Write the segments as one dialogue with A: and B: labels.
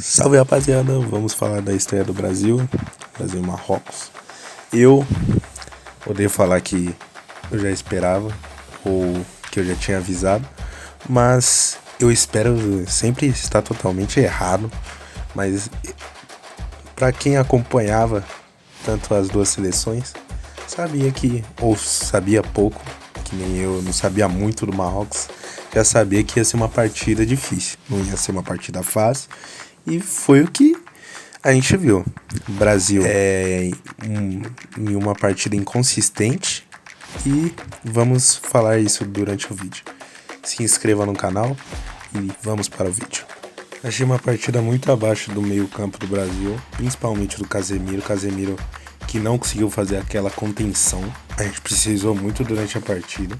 A: Salve, rapaziada, vamos falar da estreia do Brasil e Marrocos. Eu odeio falar que eu já esperava ou que eu já tinha avisado, mas eu espero sempre estar totalmente errado. Mas para quem acompanhava tanto as duas seleções, sabia que, ou sabia pouco, que nem eu não sabia muito do Marrocos, já sabia que ia ser uma partida difícil, não ia ser uma partida fácil. E foi o que a gente viu. O Brasil em uma partida inconsistente. E vamos falar isso durante o vídeo. Se inscreva no canal e vamos para o vídeo. Achei uma partida muito abaixo do meio campo do Brasil, principalmente do Casemiro. Casemiro que não conseguiu fazer aquela contenção. A gente precisou muito durante a partida.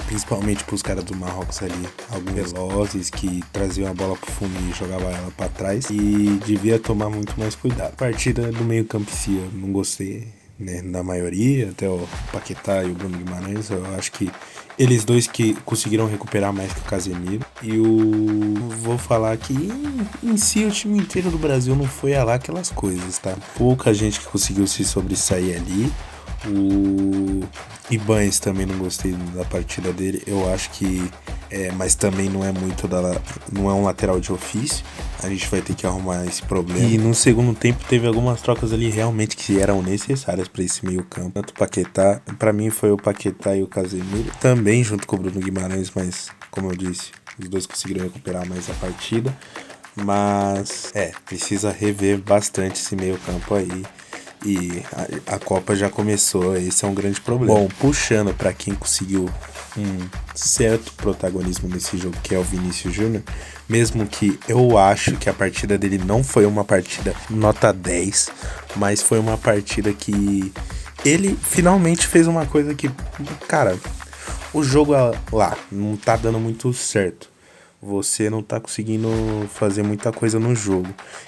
A: Principalmente para os caras do Marrocos ali, alguns velozes que traziam a bola pro fundo e jogavam ela para trás, e devia tomar muito mais cuidado. Partida do meio campo em si, eu não gostei, né, da maioria, até o Paquetá e o Bruno Guimarães. Eu acho que eles dois que conseguiram recuperar mais que o Casemiro. E vou falar que em si o time inteiro do Brasil não foi lá aquelas coisas, tá? Pouca gente que conseguiu se sobressair ali. O Ibañez também não gostei da partida dele. Eu acho que mas também não é muito não é um lateral de ofício. A gente vai ter que arrumar esse problema. E no segundo tempo teve algumas trocas ali realmente que eram necessárias para esse meio campo. Tanto o Paquetá, para mim foi o Paquetá e o Casemiro, também junto com o Bruno Guimarães, mas como eu disse, os dois conseguiram recuperar mais a partida. Mas precisa rever bastante esse meio campo aí. E a Copa já começou, esse é um grande problema. Bom, puxando para quem conseguiu um certo protagonismo nesse jogo, que é o Vinícius Júnior, mesmo que eu acho que a partida dele não foi uma partida nota 10, mas foi uma partida que ele finalmente fez uma coisa que, cara, o jogo lá não tá dando muito certo. Você não tá conseguindo fazer muita coisa no jogo.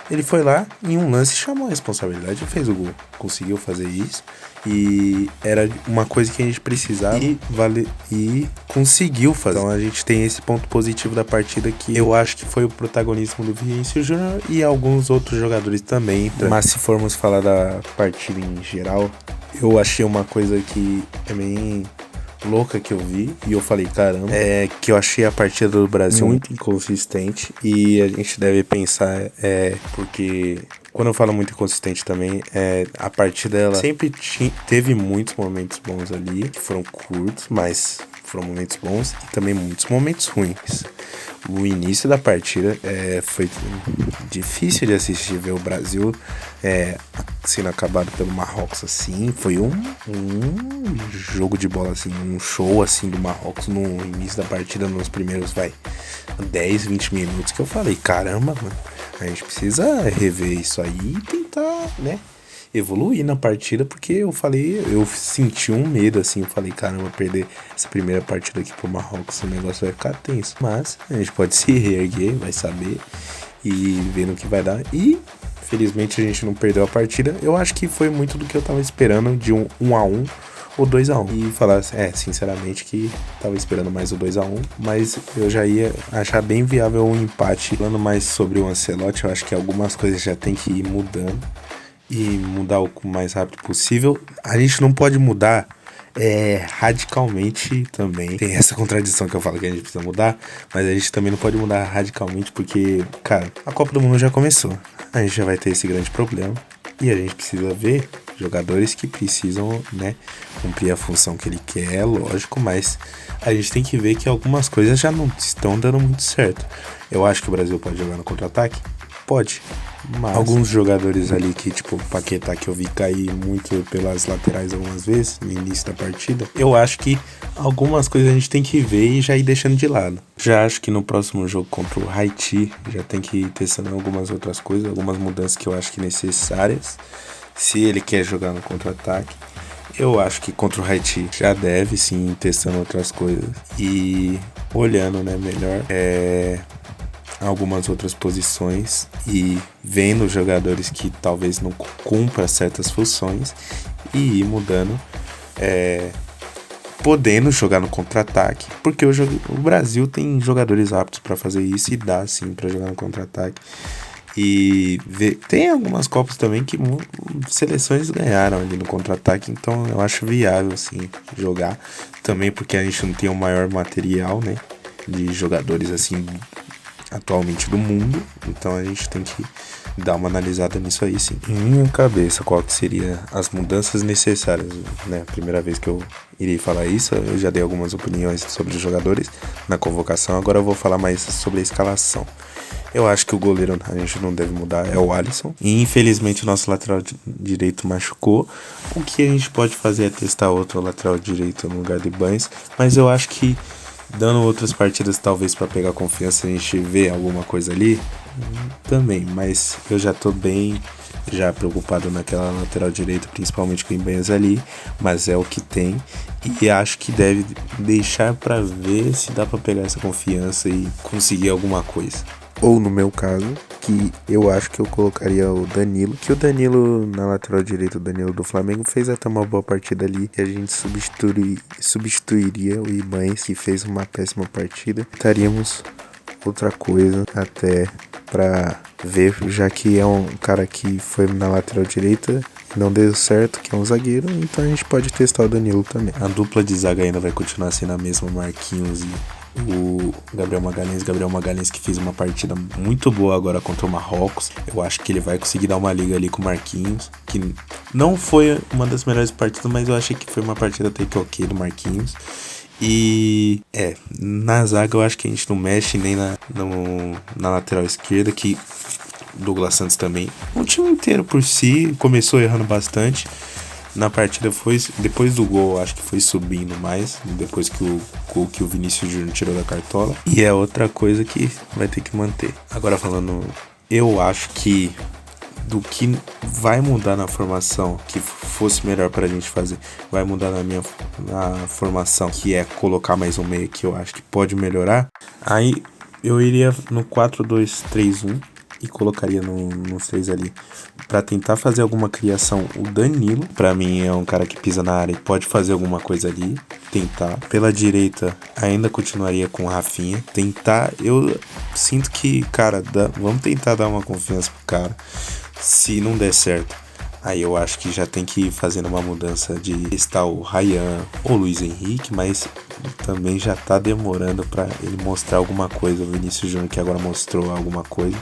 A: Ele foi lá, em um lance, chamou a responsabilidade e fez o gol. Conseguiu fazer isso. E era uma coisa que a gente precisava e conseguiu fazer. Então a gente tem esse ponto positivo da partida, que eu acho que foi o protagonismo do Vinícius Júnior e alguns outros jogadores também. Mas se formos falar da partida em geral, eu achei uma coisa que é bem louca que eu vi, e eu falei, caramba, que eu achei a partida do Brasil muito inconsistente. E a gente deve pensar, porque quando eu falo muito inconsistente também, a partida ela sempre teve muitos momentos bons ali, que foram curtos, mas foram momentos bons e também muitos momentos ruins. O início da partida foi difícil de assistir, ver o Brasil sendo acabado pelo Marrocos assim. Foi um jogo de bola assim, um show assim do Marrocos no início da partida, nos primeiros 10, 20 minutos, que eu falei, caramba, mano, a gente precisa rever isso aí e tentar, né, evoluir na partida, porque eu senti um medo assim, eu falei, caramba, perder essa primeira partida aqui pro Marrocos, o negócio vai ficar tenso. Mas a gente pode se reerguer, vai saber, e ver no que vai dar. E felizmente a gente não perdeu a partida. Eu acho que foi muito do que eu tava esperando, de um 1-1 ou 2-1. E falar, sinceramente, que tava esperando mais o 2-1, mas eu já ia achar bem viável um empate. Falando mais sobre o Ancelotti, eu acho que algumas coisas já tem que ir mudando e mudar o mais rápido possível. A gente não pode mudar radicalmente também. Tem essa contradição que eu falo que a gente precisa mudar, mas a gente também não pode mudar radicalmente, porque, cara, a Copa do Mundo já começou. A gente já vai ter esse grande problema e a gente precisa ver jogadores que precisam, né, cumprir a função que ele quer, lógico, mas a gente tem que ver que algumas coisas já não estão dando muito certo. Eu acho que o Brasil pode jogar no contra-ataque? Pode. Mas alguns jogadores ali que, tipo o Paquetá, que eu vi cair muito pelas laterais algumas vezes no início da partida, eu acho que algumas coisas a gente tem que ver e já ir deixando de lado. Já acho que no próximo jogo contra o Haiti já tem que ir testando algumas outras coisas, algumas mudanças que eu acho que necessárias, se ele quer jogar no contra-ataque. Eu acho que contra o Haiti já deve sim ir testando outras coisas e olhando, né, melhor algumas outras posições e vendo jogadores que talvez não cumpram certas funções e ir mudando podendo jogar no contra-ataque, porque o Brasil tem jogadores aptos para fazer isso e dá sim para jogar no contra-ataque. E tem algumas Copas também que seleções ganharam ali no contra-ataque, então eu acho viável assim jogar, também porque a gente não tem o maior material, né, de jogadores assim atualmente do mundo, então a gente tem que dar uma analisada nisso aí sim. Em minha cabeça, qual que seria as mudanças necessárias, né? Primeira vez que eu irei falar isso, eu já dei algumas opiniões sobre os jogadores na convocação, agora eu vou falar mais sobre a escalação. Eu acho que o goleiro a gente não deve mudar, é o Alisson. E infelizmente o nosso lateral direito machucou. O que a gente pode fazer é testar outro lateral direito no lugar de Banes, mas eu acho que dando outras partidas talvez para pegar confiança a gente vê alguma coisa ali também, mas eu já tô bem já preocupado naquela lateral direita, principalmente com o Ibanez ali, mas é o que tem e acho que deve deixar para ver se dá para pegar essa confiança e conseguir alguma coisa. Ou no meu caso, que eu acho que eu colocaria o Danilo, que o Danilo na lateral direita, o Danilo do Flamengo, fez até uma boa partida ali e a gente substituiria o Ibanez, que fez uma péssima partida. Estaríamos outra coisa até pra ver, já que é um cara que foi na lateral direita e não deu certo, que é um zagueiro, então a gente pode testar o Danilo também. A dupla de zaga ainda vai continuar sendo a mesma, Marquinhos e o Gabriel Magalhães que fez uma partida muito boa agora contra o Marrocos. Eu acho que ele vai conseguir dar uma liga ali com o Marquinhos, que não foi uma das melhores partidas, mas eu achei que foi uma partida até que ok do Marquinhos. E na zaga eu acho que a gente não mexe nem na lateral esquerda, que Douglas Santos também. O time inteiro por si começou errando bastante. Na partida foi, depois do gol, acho que foi subindo mais, depois que o gol que o Vinícius Júnior tirou da cartola. E é outra coisa que vai ter que manter. Agora falando, eu acho que do que vai mudar na formação, que fosse melhor pra gente fazer, vai mudar na formação, que é colocar mais um meio que eu acho que pode melhorar. Aí eu iria no 4-2-3-1 e colocaria nos três ali pra tentar fazer alguma criação. O Danilo, pra mim, é um cara que pisa na área e pode fazer alguma coisa ali, tentar. Pela direita, ainda continuaria com o Rafinha, tentar. Eu sinto que, cara, vamos tentar dar uma confiança pro cara. Se não der certo, aí eu acho que já tem que ir fazendo uma mudança de testar o Ryan ou o Luiz Henrique, mas também já tá demorando pra ele mostrar alguma coisa. O Vinícius Júnior, que agora mostrou alguma coisa,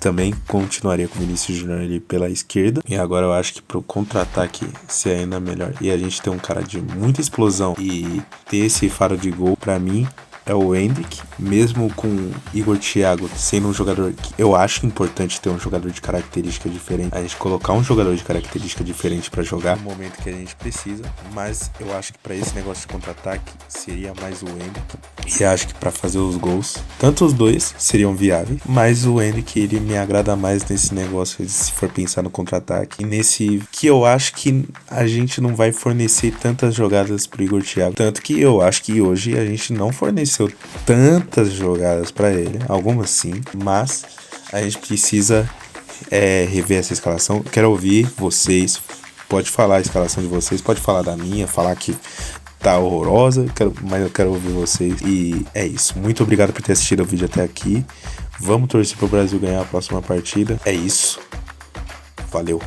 A: também continuaria com o Vinícius Júnior ali pela esquerda. E agora eu acho que pro contra-ataque ser ainda melhor e a gente ter um cara de muita explosão e ter esse faro de gol, pra mim é o Endrick, mesmo com Igor Thiago sendo um jogador que eu acho importante ter um jogador de característica diferente, a gente colocar um jogador de característica diferente pra jogar no momento que a gente precisa, mas eu acho que pra esse negócio de contra-ataque seria mais o Endrick, e acho que pra fazer os gols, tanto os dois seriam viáveis, mas o Endrick ele me agrada mais nesse negócio, se for pensar no contra-ataque, e nesse que eu acho que a gente não vai fornecer tantas jogadas pro Igor Thiago, tanto que eu acho que hoje a gente não forneceu tantas jogadas para ele, algumas sim, mas a gente precisa rever essa escalação. Quero ouvir vocês, pode falar a escalação de vocês, pode falar da minha, falar que tá horrorosa, mas eu quero ouvir vocês. E é isso, muito obrigado por ter assistido o vídeo até aqui, vamos torcer pro Brasil ganhar a próxima partida, é isso, valeu.